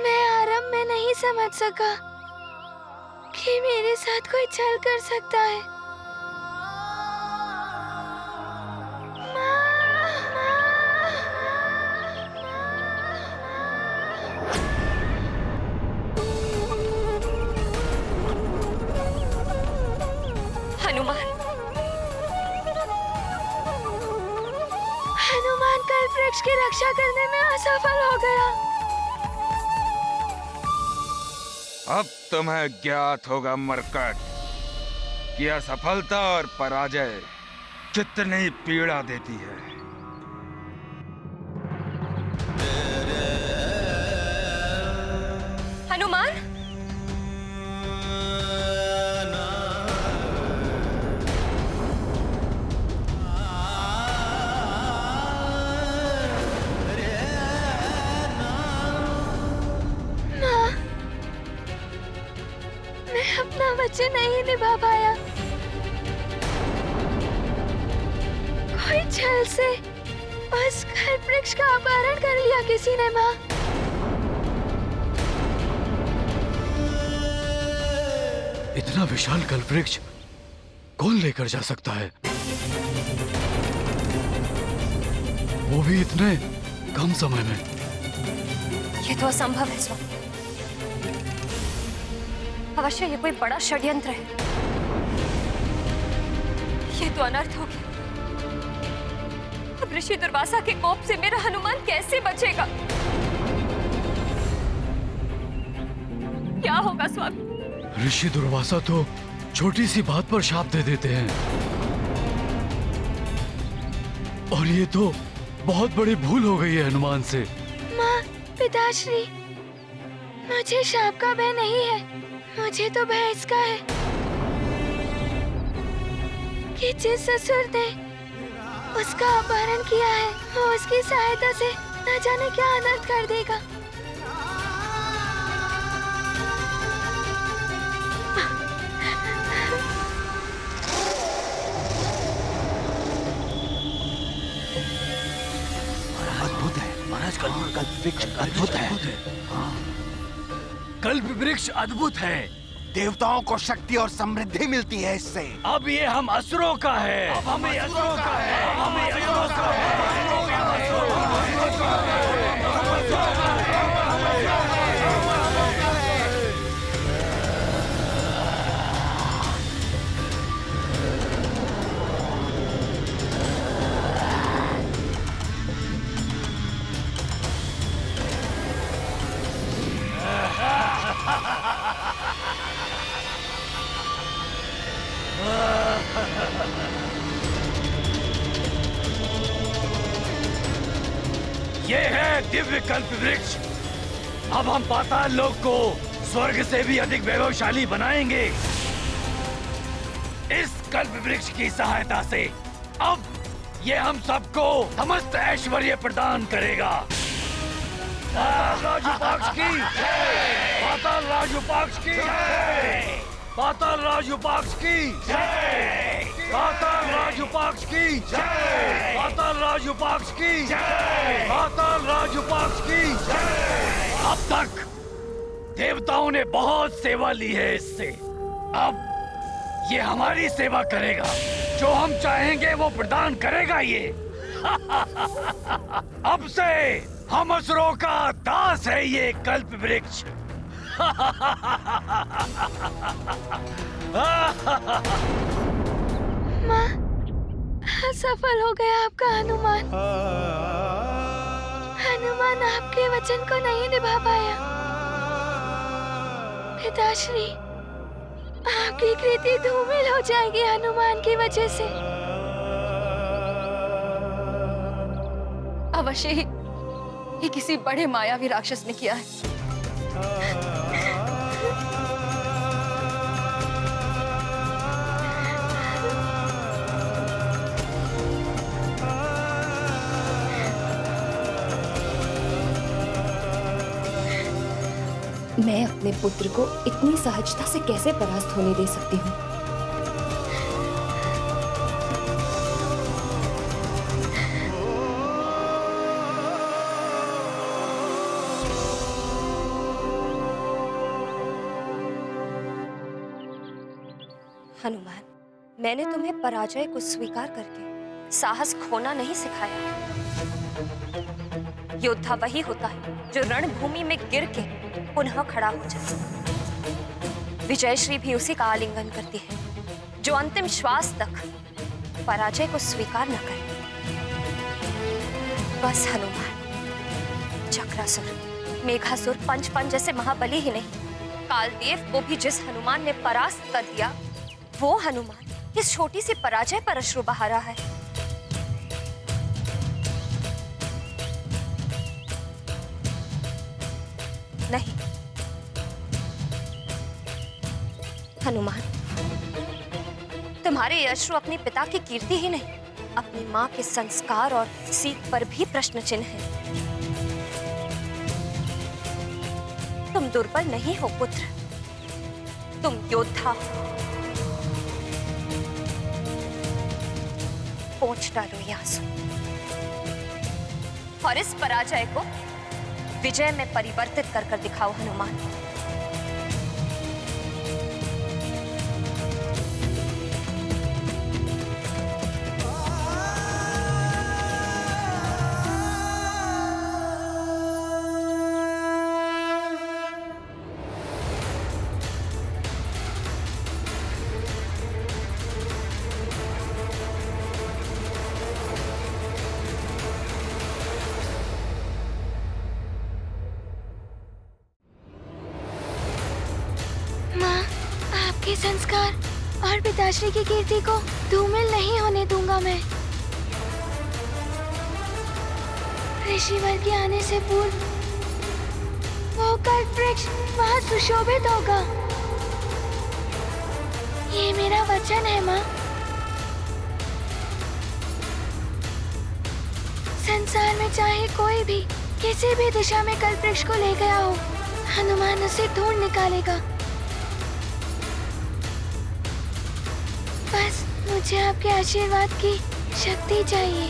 मैं आरंभ में नहीं समझ सका कि मेरे साथ कोई छल कर सकता है। रक्षा करने में असफल हो गया। अब तुम्हें ज्ञात होगा मरकट कि असफलता और पराजय कितनी पीड़ा देती है। हनुमान, माँ, मैं अपना वचन नहीं निभा पाया। कोई छल से उस कल्प वृक्ष का अपहरण कर लिया किसी ने माँ। इतना विशाल कल्पवृक्ष कौन लेकर जा सकता है? वो भी इतने कम समय में। ये तो असंभव है स्वामी। अवश्य ये कोई बड़ा षड्यंत्र है। ये तो अनर्थ हो गया। अब ऋषि दुर्वासा के कोप से मेरा हनुमान कैसे बचेगा? क्या होगा स्वामी? ऋषि दुर्वासा तो छोटी सी बात पर शाप दे देते हैं, और ये तो बहुत बड़ी भूल हो गई है हनुमान से। माँ, पिताश्री, मुझे शाप का भय नहीं है। मुझे तो भय इसका है कि जिस ससुर ने उसका अपहरण किया है वो उसकी सहायता से न जाने क्या अनर्थ कर देगा। अद्भुत है महाराज, कल्प वृक्ष अद्भुत है। कल्प वृक्ष अद्भुत है। देवताओं को शक्ति और समृद्धि मिलती है इससे। अब ये हम असुरों का है। अब हमें असुरों का है। अब हमें असुरों का है। ये है दिव्य कल्प वृक्ष। अब हम पाताल लोक को स्वर्ग से भी अधिक वैभवशाली बनाएंगे। इस कल्प वृक्ष की सहायता से अब ये हम सबको समस्त ऐश्वर्य प्रदान करेगा। पाताल राजूपाक्ष की जय। पाताल राजूपाक्ष की जय। पाताल राजूपाक्ष की जय। पाताल राजूपाक्ष की जय। पाताल राजूपाक्ष की जय। पाताल राजूपाक्ष की जय। अब तक देवताओं ने बहुत सेवा ली है इससे। अब ये हमारी सेवा करेगा। जो हम चाहेंगे वो प्रदान करेगा ये। अब से हम असुरों का दास है ये कल्प वृक्ष। माँ, असफल हो गया आपका हनुमान। हनुमान आपके वचन को नहीं निभा पाया। पिताश्री, आपकी कृति धूमिल हो जाएगी हनुमान की वजह से। अवश्य ही ये किसी बड़े मायावी राक्षस ने किया है। मैं अपने पुत्र को इतनी सहजता से कैसे परास्त होने दे सकती हूँ? हनुमान, मैंने तुम्हें पराजय को स्वीकार करके साहस खोना नहीं सिखाया। योद्धा वही होता है जो रणभूमि में गिर के पुनः खड़ा हो जाए। विजयश्री भी उसी का आलिंगन करती है जो अंतिम श्वास तक पराजय को स्वीकार न करे। बस हनुमान, चक्रासुर, मेघासुर, पंचपन जैसे महाबली ही नहीं, कालदेव को भी जिस हनुमान ने परास्त कर दिया, वो हनुमान इस छोटी सी पराजय पर अश्रु बहा रहा है। नहीं हनुमान, तुम्हारे ये अश्रु अपने पिता की कीर्ति ही नहीं, अपनी माँ के संस्कार और सीख पर भी प्रश्न चिन्ह है। तुम दुर्बल नहीं हो पुत्र, तुम योद्धा हो। पोंछ डालो ये आंसू और इस पराजय को विजय में परिवर्तित कर कर दिखाओ हनुमान। के संस्कार और पिताश्री की कीर्ति को धूमिल नहीं होने दूंगा मैं। ऋषिवर के आने से पूर्व वो कल्प वृक्ष वहाँ सुशोभित होगा। ये मेरा वचन है माँ। संसार में चाहे कोई भी किसी भी दिशा में कल्प वृक्ष को ले गया हो, हनुमान उसे ढूंढ निकालेगा। बस मुझे आपके आशीर्वाद की शक्ति चाहिए।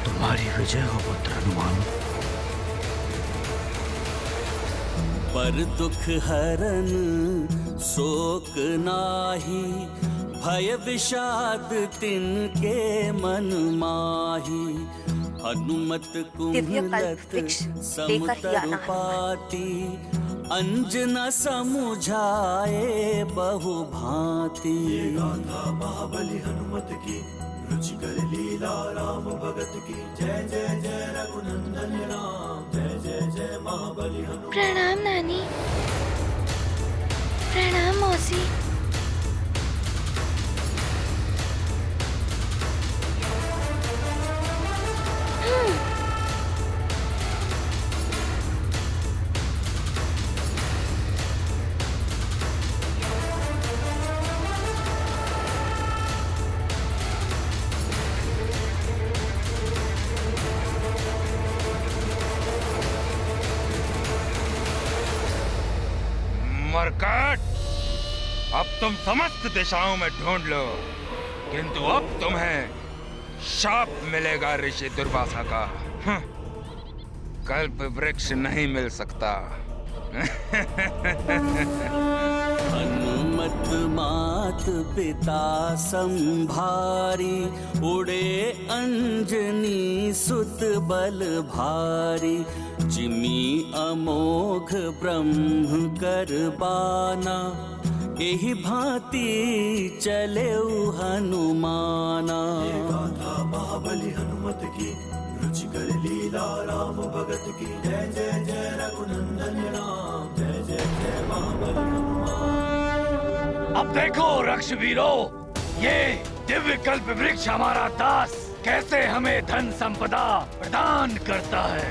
तुम्हारी विजय हो पुत्र हनुमान। पर दुख हरन शोक नाही, भय विषाद तिनके मन माही। हनुमत कुमलत समुतर पाती, अंजना समुझाए बहु भांति। महाबली हनुमत की रुचिकर लीला राम भगत की। जय जय जय रघुनंदन राम, जय जय जय महाबली हनुमान। प्रणाम नानी। प्रणाम मौसी। मरकट, अब तुम समस्त दिशाओं में ढूंढ लो, किंतु अब तुम्हें शाप मिलेगा ऋषि दुर्वासा का। कल्प वृक्ष नहीं मिल सकता। हनुमत मात पिता संभारी, उड़े अंजनी सुत बल भारी। जिमी अमोघ ब्रह्म कर बाना, एहि भांति चले हनुमाना। महाबली हनुमत की रुचिकर लीला राम भगत की। जय जय जय रघुनंदन राम, जय जय जय महाबली हनुमान। अब देखो रक्षवीरो, ये दिव्य कल्प वृक्ष हमारा दास कैसे हमें धन संपदा प्रदान करता है।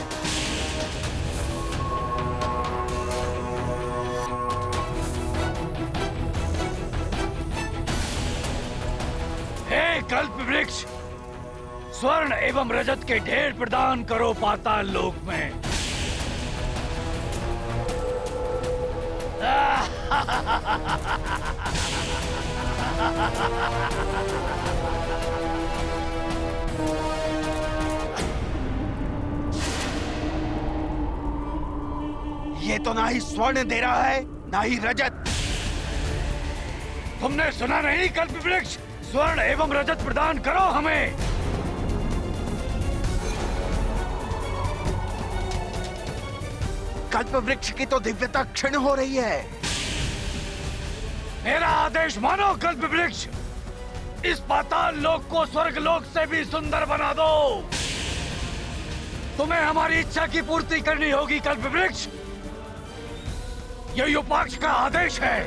हे कल्प वृक्ष, स्वर्ण एवं रजत के ढेर प्रदान करो पाताल लोक में। ये तो ना ही स्वर्ण दे रहा है, ना ही रजत। तुमने सुना नहीं कल्प वृक्ष? स्वर्ण एवं रजत प्रदान करो हमें। कल्प वृक्ष की तो दिव्यता क्षीण हो रही है। मेरा आदेश मानो कल्प वृक्ष, इस पाताल लोक को स्वर्ग लोक से भी सुंदर बना दो। तुम्हें हमारी इच्छा की पूर्ति करनी होगी कल्प वृक्ष, यह युपाक्ष का आदेश है।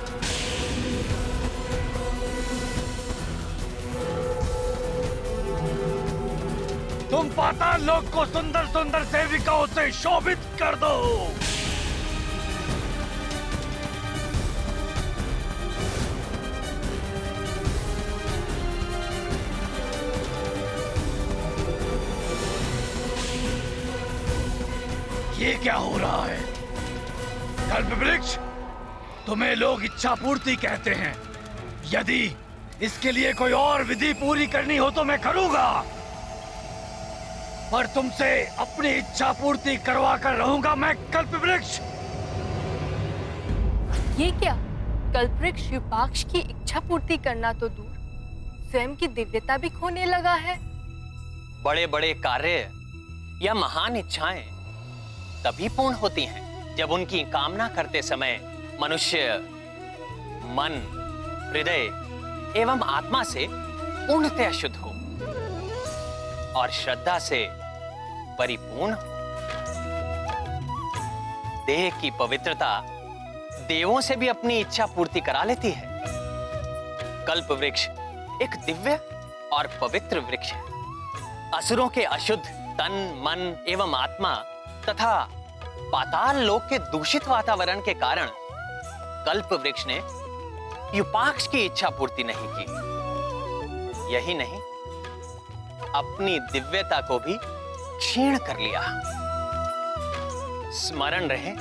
तुम पाताल लोक को सुंदर सुंदर सेविकाओं से शोभित कर दो। ये क्या हो रहा है? कल्प वृक्ष, तुम्हें लोग इच्छा पूर्ति कहते हैं। यदि इसके लिए कोई और विधि पूरी करनी हो तो मैं करूंगा, पर तुमसे अपनी इच्छा पूर्ति करवा कर रहूंगा मैं कल्प वृक्ष। ये क्या? कल्पवृक्ष युपाक्ष की इच्छा पूर्ति करना तो दूर, स्वयं की दिव्यता भी खोने लगा है। बड़े बड़े कार्य या महान इच्छाएं तभी पूर्ण होती हैं जब उनकी कामना करते समय मनुष्य मन, हृदय एवं आत्मा से पूर्णतः शुद्ध हो और श्रद्धा से परिपूर्ण हो। देह की पवित्रता देवों से भी अपनी इच्छा पूर्ति करा लेती है। कल्प वृक्ष एक दिव्य और पवित्र वृक्ष है। असुरों के अशुद्ध तन, मन एवं आत्मा तथा पाताल लोक के दूषित वातावरण के कारण कल्प वृक्ष ने युपाक्ष की इच्छा पूर्ति नहीं की। यही नहीं, अपनी दिव्यता को भी क्षीण कर लिया। स्मरण रहे,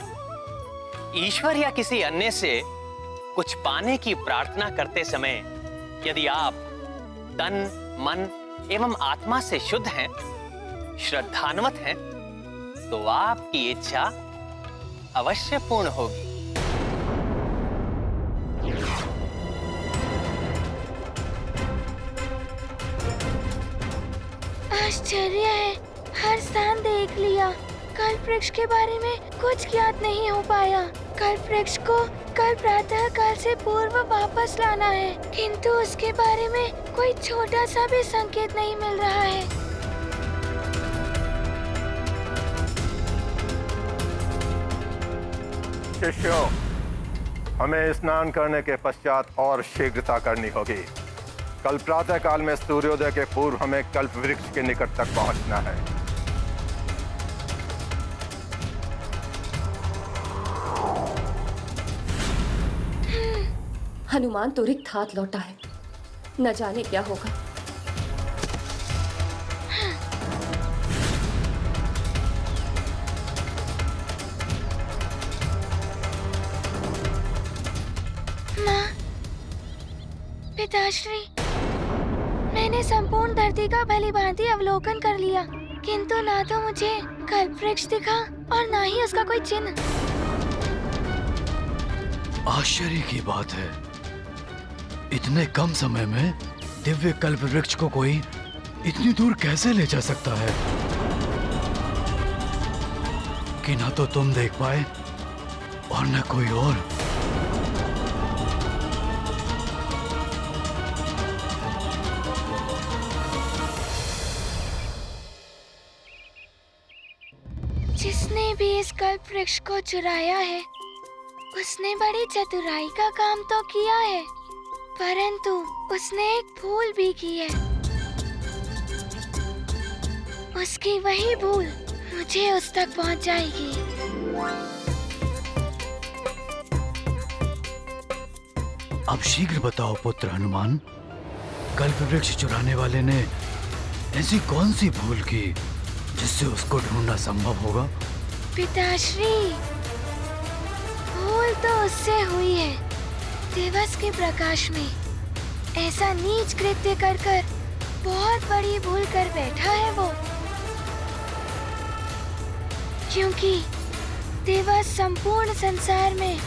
ईश्वर या किसी अन्य से कुछ पाने की प्रार्थना करते समय यदि आप तन, मन एवं आत्मा से शुद्ध हैं, श्रद्धान्वित हैं, तो आपकी इच्छा अवश्य पूर्ण होगी। आश्चर्य है, हर स्थान देख लिया, कल्पवृक्ष के बारे में कुछ ज्ञात नहीं हो पाया। कल्पवृक्ष को कल प्रातः काल से पूर्व वापस लाना है, किंतु उसके बारे में कोई छोटा सा भी संकेत नहीं मिल रहा है। शिष्यों, हमें स्नान करने के पश्चात और शीघ्रता करनी होगी। कल प्रातः काल में सूर्योदय के पूर्व हमें कल्प वृक्ष के निकट तक पहुंचना है। हनुमान तो रिक्त हाथ लौटा है, न जाने क्या होगा। माँ, पिताश्री, मैंने संपूर्ण धरती का भली भांति अवलोकन कर लिया, किंतु ना तो मुझे कल्पवृक्ष दिखा और ना ही उसका कोई चिन्ह। आश्चर्य की बात है, इतने कम समय में दिव्य कल्प वृक्ष को कोई इतनी दूर कैसे ले जा सकता है कि ना तो तुम देख पाए और न कोई और। जिसने भी इस कल्प वृक्ष को चुराया है, उसने बड़ी चतुराई का काम तो किया है, परंतु उसने एक भूल भी की है। उसकी वही भूल मुझे उस तक पहुंच जाएगी। अब शीघ्र बताओ पुत्र हनुमान, कल्प वृक्ष चुराने वाले ने ऐसी कौन सी भूल की जिससे उसको ढूंढना संभव होगा? पिताश्री, भूल तो उससे हुई है। दिवस के प्रकाश में ऐसा नीच कृत्य कर कर बहुत बड़ी भूल कर बैठा है वो, क्योंकि दिवस संपूर्ण संसार में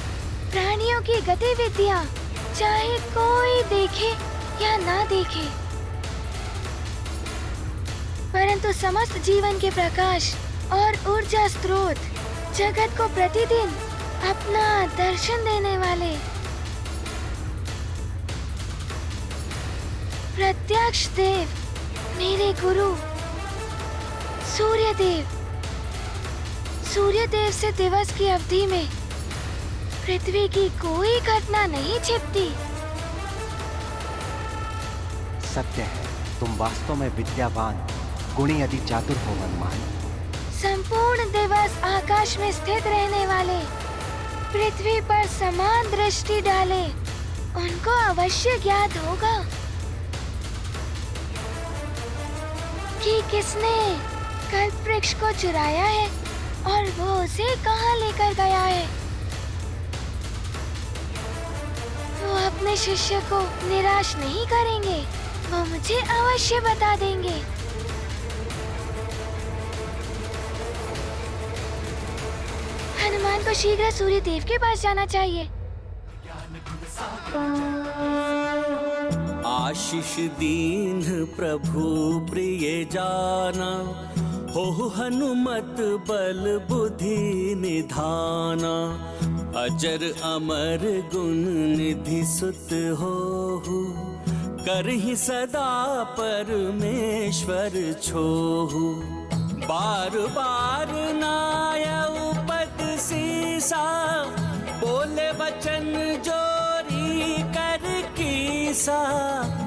प्राणियों की गतिविधियां चाहे कोई देखे या ना देखे, परंतु समस्त जीवन के प्रकाश और ऊर्जा स्रोत जगत को प्रतिदिन अपना दर्शन देने वाले प्रत्यक्ष देव, मेरे गुरु सूर्यदेव। सूर्यदेव से दिवस की अवधि में पृथ्वी की कोई घटना नहीं छिपती। सत्य है, तुम वास्तव में विद्यावान, गुणी अति चातुर हो हनुमान। संपूर्ण दिवस आकाश में स्थित रहने वाले, पृथ्वी पर समान दृष्टि डाले, उनको अवश्य ज्ञात होगा कि किसने कल्प वृक्ष को चुराया है और वो उसे कहाँ लेकर गया है। वो अपने शिष्य को निराश नहीं करेंगे, वो मुझे अवश्य बता देंगे। हनुमान को शीघ्र सूर्य देव के पास जाना चाहिए। आशीष दीन प्रभु प्रिय जाना, हो हनुमत बल बुद्धि निधाना। अजर अमर गुण निधि सुत हो, करहि सदा परमेश्वर छोहु। बार बार नायउ पद सीसा, बोले वचन जोरी कर कीसा।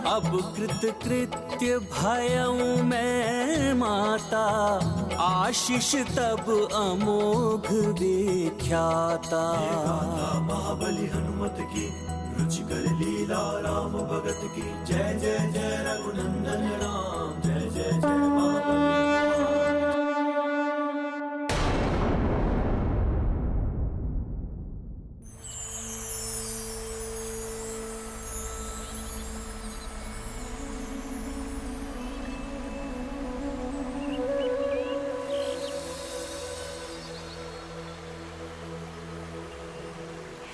अब कृत कृत्य भयउ मैं माता, आशीष तब अमोघ विख्याता। महाबली हनुमत की रुचिकर लीला राम भगत की। जय जय जय रघुनंदन राम, जय जय जय महाबली।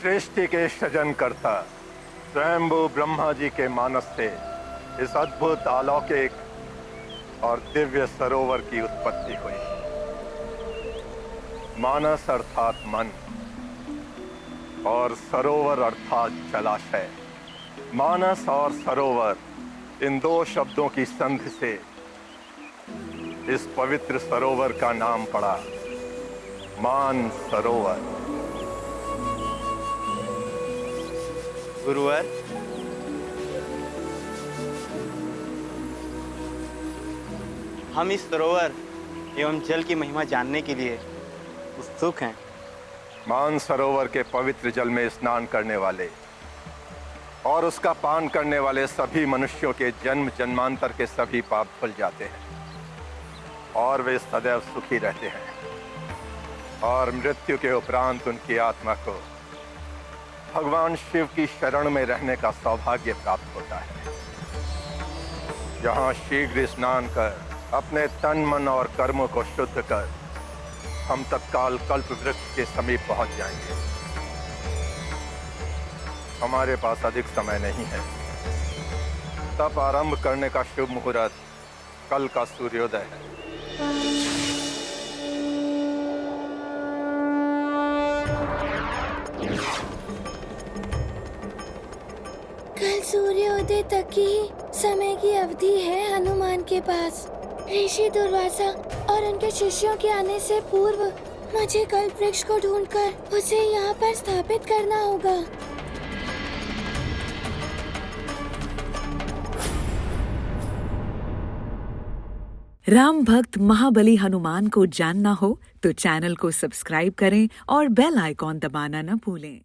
सृष्टि के सृजन करता स्वयंभू ब्रह्मा जी के मानस से इस अद्भुत अलौकिक और दिव्य सरोवर की उत्पत्ति हुई। मानस अर्थात मन और सरोवर अर्थात जलाशय। मानस और सरोवर, इन दो शब्दों की संधि से इस पवित्र सरोवर का नाम पड़ा मान सरोवर। गुरुवर, हम इस सरोवर एवं जल की महिमा जानने के लिए उत्सुक हैं। मान सरोवर के पवित्र जल में स्नान करने वाले और उसका पान करने वाले सभी मनुष्यों के जन्म जन्मांतर के सभी पाप धुल जाते हैं और वे सदैव सुखी रहते हैं और मृत्यु के उपरांत उनकी आत्मा को भगवान शिव की शरण में रहने का सौभाग्य प्राप्त होता है। यहाँ शीघ्र स्नान कर अपने तन मन और कर्मों को शुद्ध कर हम तत्काल कल्प वृक्ष के समीप पहुंच जाएंगे। हमारे पास अधिक समय नहीं है। तप आरंभ करने का शुभ मुहूर्त कल का सूर्योदय है। कल सूर्योदय तक की समय की अवधि है हनुमान के पास। ऋषि दुर्वासा और उनके शिष्यों के आने से पूर्व मुझे कल्प वृक्ष को ढूंढकर उसे यहाँ पर स्थापित करना होगा। राम भक्त महाबली हनुमान को जानना हो तो चैनल को सब्सक्राइब करें और बेल आइकॉन दबाना न भूलें।